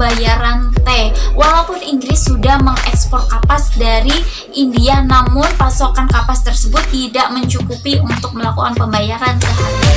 pembayaran teh. Walaupun Inggris sudah mengekspor kapas dari India, namun pasokan kapas tersebut tidak mencukupi untuk melakukan pembayaran sehari-hari.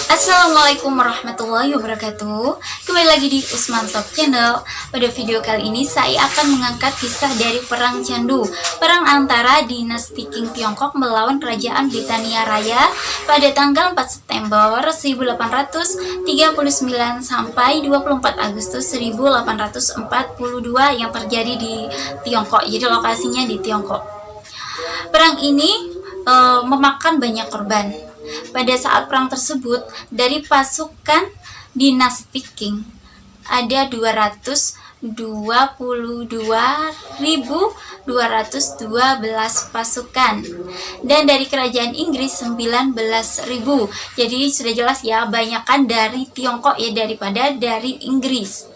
Assalamualaikum warahmatullahi wabarakatuh. Kembali lagi di Usman Top Channel. Pada video kali ini saya akan mengangkat kisah dari Perang Chandu, perang antara dinasti Qing Tiongkok melawan kerajaan Britania Raya pada tanggal 4 September 1839 sampai 24 Agustus 1842 yang terjadi di Tiongkok. Jadi lokasinya di Tiongkok. Perang ini memakan banyak korban. Pada saat perang tersebut, dari pasukan dinasti Qing ada 222.212 pasukan, dan dari kerajaan Inggris 19.000. Jadi sudah jelas ya, banyakan dari Tiongkok ya daripada dari Inggris.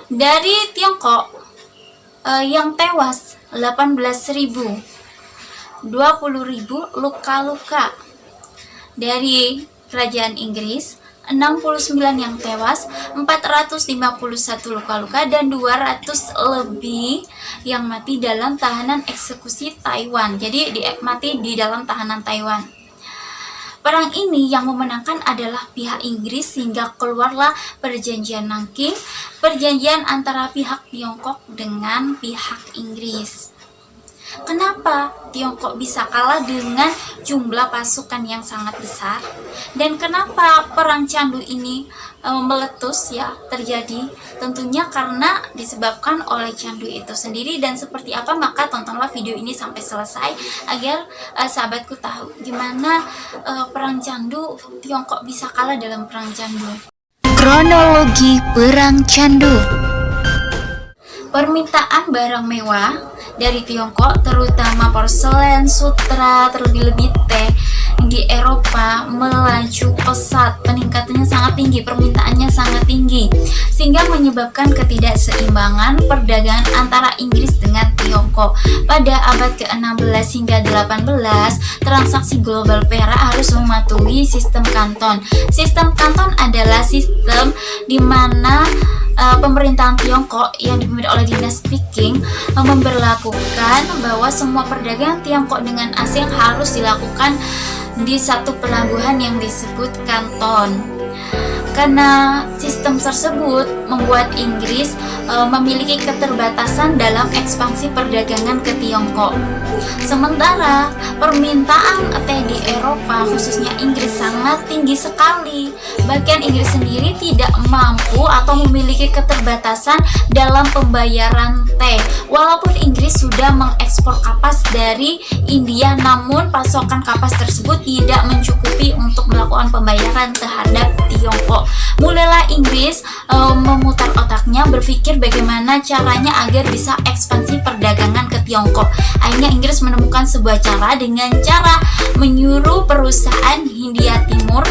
Dari Tiongkok yang tewas 18.000, 20.000 luka-luka. Dari kerajaan Inggris 69 yang tewas, 451 luka-luka, dan 200 lebih yang mati dalam tahanan eksekusi Taiwan. Jadi mati di dalam tahanan Taiwan. Perang ini yang memenangkan adalah pihak Inggris, sehingga keluarlah perjanjian Nanking, perjanjian antara pihak Tiongkok dengan pihak Inggris. Kenapa Tiongkok bisa kalah dengan jumlah pasukan yang sangat besar? Dan kenapa perang Chandu ini meletus ya terjadi? Tentunya karena disebabkan oleh Chandu itu sendiri. Dan seperti apa, maka tontonlah video ini sampai selesai agar sahabatku tahu gimana perang Chandu, Tiongkok bisa kalah dalam perang Chandu. Kronologi perang Chandu. Permintaan barang mewah dari Tiongkok, terutama porselen, sutra, terlebih-lebih teh di Eropa melaju pesat. Peningkatannya sangat tinggi, permintaannya sangat tinggi, sehingga menyebabkan ketidakseimbangan perdagangan antara Inggris dengan Tiongkok. Pada abad ke-16 hingga 18, transaksi global perak harus mematuhi sistem kanton. Sistem kanton adalah sistem di mana pemerintahan Tiongkok yang dipimpin oleh dinasti Qing memberlakukan bahwa semua perdagangan Tiongkok dengan asing harus dilakukan di satu pelabuhan yang disebut kanton. Karena sistem tersebut membuat Inggris memiliki keterbatasan dalam ekspansi perdagangan ke Tiongkok. Sementara permintaan teh di Eropa, khususnya Inggris, sangat tinggi sekali. Bahkan Inggris sendiri tidak mampu atau memiliki keterbatasan dalam pembayaran teh. Walaupun Inggris sudah mengekspor kapas dari India, namun pasokan kapas tersebut tidak mencukupi untuk melakukan pembayaran terhadap Tiongkok. Mulailah Inggris memutar otaknya, berpikir bagaimana caranya agar bisa ekspansi perdagangan ke Tiongkok. Akhirnya Inggris menemukan sebuah cara dengan cara menyuruh perusahaan Hindia Timur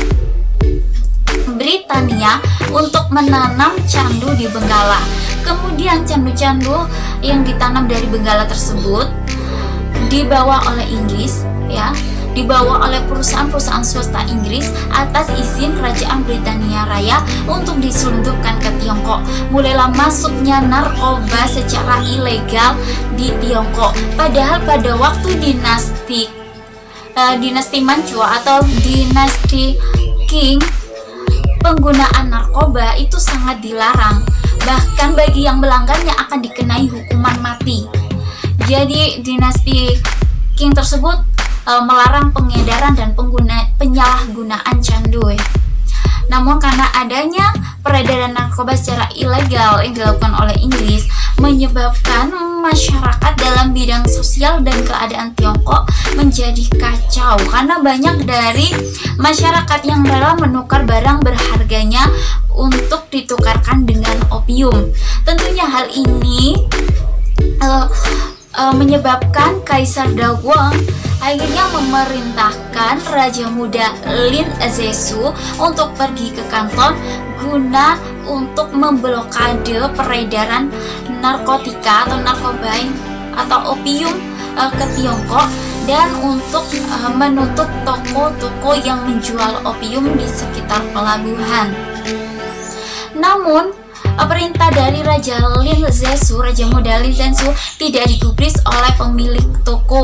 Britania untuk menanam candu di Benggala. Kemudian candu-candu yang ditanam dari Benggala tersebut dibawa oleh Inggris ya, dibawa oleh perusahaan-perusahaan swasta Inggris atas izin kerajaan Britania Raya untuk diselundupkan ke Tiongkok. Mulailah masuknya narkoba secara ilegal di Tiongkok. Padahal pada waktu dinasti Manchu atau dinasti Qing, penggunaan narkoba itu sangat dilarang. Bahkan bagi yang melanggarnya akan dikenai hukuman mati. Jadi dinasti Qing tersebut melarang pengedaran dan penyalahgunaan candu. Namun karena adanya peredaran narkoba secara ilegal yang dilakukan oleh Inggris, menyebabkan masyarakat dalam bidang sosial dan keadaan Tiongkok menjadi kacau, karena banyak dari masyarakat yang rela menukar barang berharganya untuk ditukarkan dengan opium. Tentunya hal ini menyebabkan Kaisar Daguang akhirnya memerintahkan Raja Muda Lin Zexu untuk pergi ke kanton guna untuk memblokade peredaran narkotika atau narkoba atau opium ke Tiongkok, dan untuk menutup toko-toko yang menjual opium di sekitar pelabuhan. Namun perintah dari Raja Lin Zexu, Raja Muda Lin Zexu, tidak digubris oleh pemilik toko.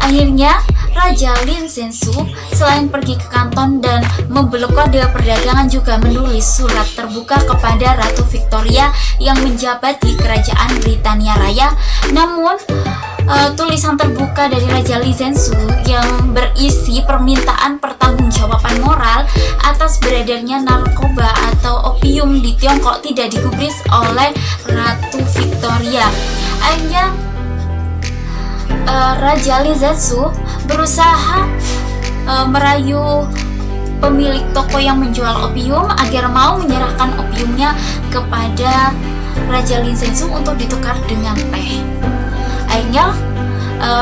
Akhirnya Raja Lin Zexu selain pergi ke kanton dan memblokade perdagangan, juga menulis surat terbuka kepada Ratu Victoria yang menjabat di Kerajaan Britania Raya. Namun tulisan terbuka dari Raja Lin Zexu yang berisi permintaan pertanggungjawaban moral atas beredarnya narkoba atau opium di Tiongkok tidak digubris oleh Ratu Victoria. Akhirnya Raja Lin Zexu berusaha merayu pemilik toko yang menjual opium agar mau menyerahkan opiumnya kepada Raja Lin Zexu untuk ditukar dengan teh. Akhirnya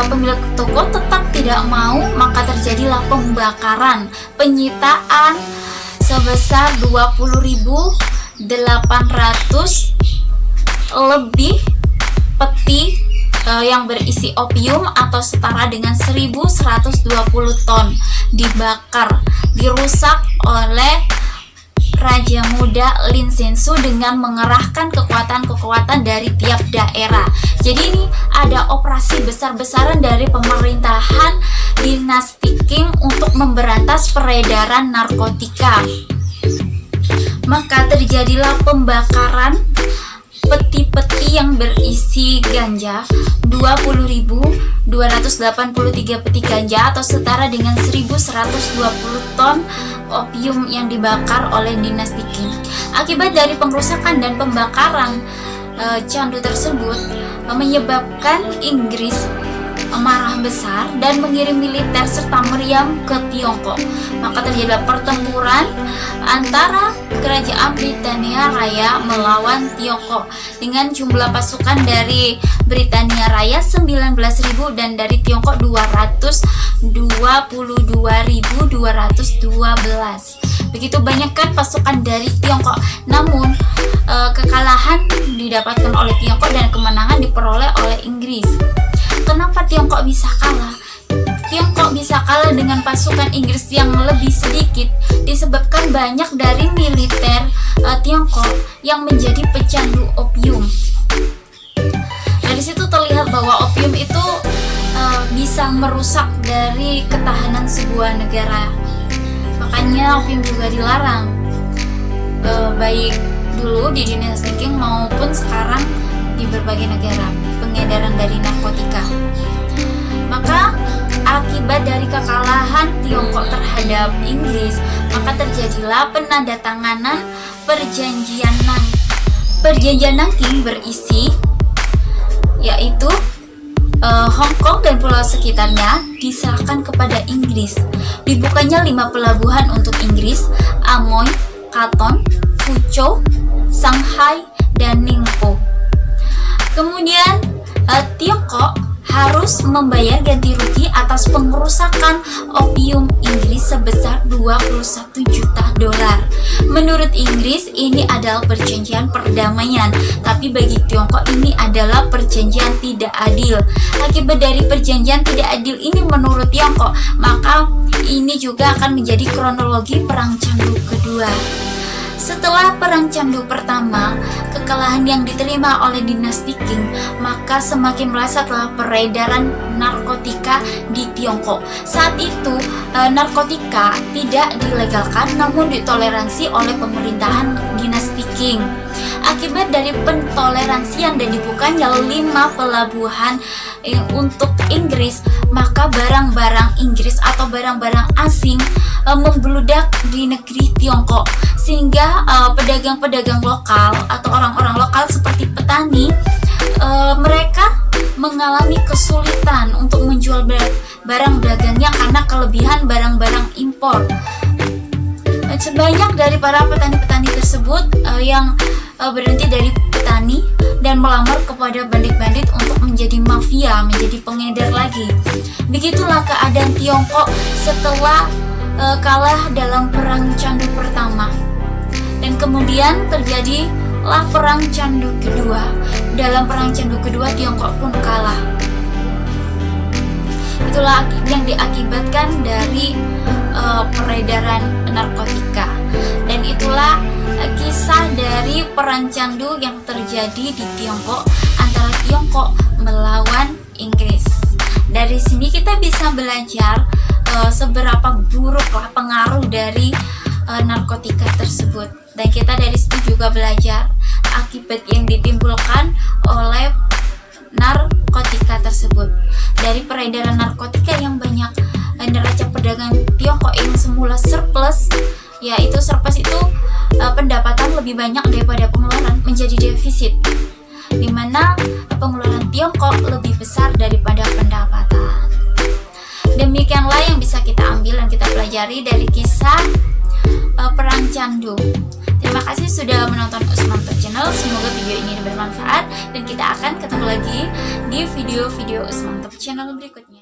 pemilik toko tetap tidak mau, maka terjadilah pembakaran, penyitaan sebesar 20.800 lebih peti yang berisi opium atau setara dengan 1.120 ton dibakar, dirusak oleh Raja Muda Lin Zexu dengan mengerahkan kekuatan-kekuatan dari tiap daerah. Jadi ini ada operasi besar-besaran dari pemerintahan dinasti Qing untuk memberantas peredaran narkotika. Maka terjadilah pembakaran peti-peti yang berisi ganja, 20.283 peti ganja atau setara dengan 1.120 ton opium yang dibakar oleh dinasti Qing. Akibat dari pengrusakan dan pembakaran candu tersebut menyebabkan Inggris marah besar dan mengirim militer serta meriam ke Tiongkok. Maka terjadilah pertempuran antara Kerajaan Britania Raya melawan Tiongkok dengan jumlah pasukan dari Britania Raya 19.000 dan dari Tiongkok 222.212. Begitu banyak kan pasukan dari Tiongkok. Namun kekalahan didapatkan oleh Tiongkok dan kemenangan diperoleh oleh Inggris. Kenapa Tiongkok bisa kalah? Tiongkok bisa kalah dengan pasukan Inggris yang lebih sedikit disebabkan banyak dari militer Tiongkok yang menjadi pecandu opium. Dari situ terlihat bahwa opium itu bisa merusak dari ketahanan sebuah negara. Makanya opium juga dilarang, baik dulu di dinasti Qing maupun sekarang di berbagai negara, pengedaran dari narkotika. Maka akibat dari kekalahan Tiongkok terhadap Inggris, maka terjadilah penandatanganan perjanjian Nanking berisi yaitu Hong Kong dan pulau sekitarnya diserahkan kepada Inggris. Dibukanya 5 pelabuhan untuk Inggris, Amoy, Canton, Fuzhou, Shanghai, dan Ningpo. Kemudian Tiongkok harus membayar ganti rugi atas pengerusakan opium Inggris sebesar 21 juta dolar. Menurut Inggris ini adalah perjanjian perdamaian, tapi bagi Tiongkok ini adalah perjanjian tidak adil. Akibat dari perjanjian tidak adil ini menurut Tiongkok, maka ini juga akan menjadi kronologi Perang Candu kedua. Setelah Perang Candu pertama, kekalahan yang diterima oleh dinasti Qing, maka semakin melesatlah peredaran narkotika di Tiongkok. Saat itu narkotika tidak dilegalkan namun ditoleransi oleh pemerintahan dinasti Qing. Akibat dari pentoleransian dan dibukanya 5 pelabuhan untuk Inggris, maka barang-barang Inggris atau barang-barang asing membludak di negeri Tiongkok, sehingga pedagang-pedagang lokal atau orang-orang lokal seperti petani mereka mengalami kesulitan untuk menjual barang dagangnya karena kelebihan barang-barang impor. Sebanyak dari para petani-petani tersebut yang berhenti dari petani dan melamar kepada bandit-bandit untuk menjadi mafia, menjadi pengedar lagi. Begitulah keadaan Tiongkok setelah kalah dalam Perang Candu pertama. Dan kemudian terjadilah perang candu kedua. Dalam perang candu kedua Tiongkok pun kalah. Itulah yang diakibatkan dari peredaran narkotika. Dan itulah kisah dari perang candu yang terjadi di Tiongkok antara Tiongkok melawan Inggris. Dari sini kita bisa belajar seberapa buruklah pengaruh dari narkotika tersebut. Dan kita dari situ juga belajar akibat yang ditimbulkan oleh narkotika tersebut. Dari peredaran narkotika yang banyak, neraca perdagangan Tiongkok yang semula surplus, yaitu surplus itu pendapatan lebih banyak daripada pengeluaran, menjadi defisit, di mana pengeluaran Tiongkok lebih besar daripada pendapatan. Demikianlah yang bisa kita ambil dan kita pelajari dari kisah perang candu. Terima kasih sudah menonton Usman Top Channel. Semoga video ini bermanfaat dan kita akan ketemu lagi di video-video Usman Top Channel berikutnya.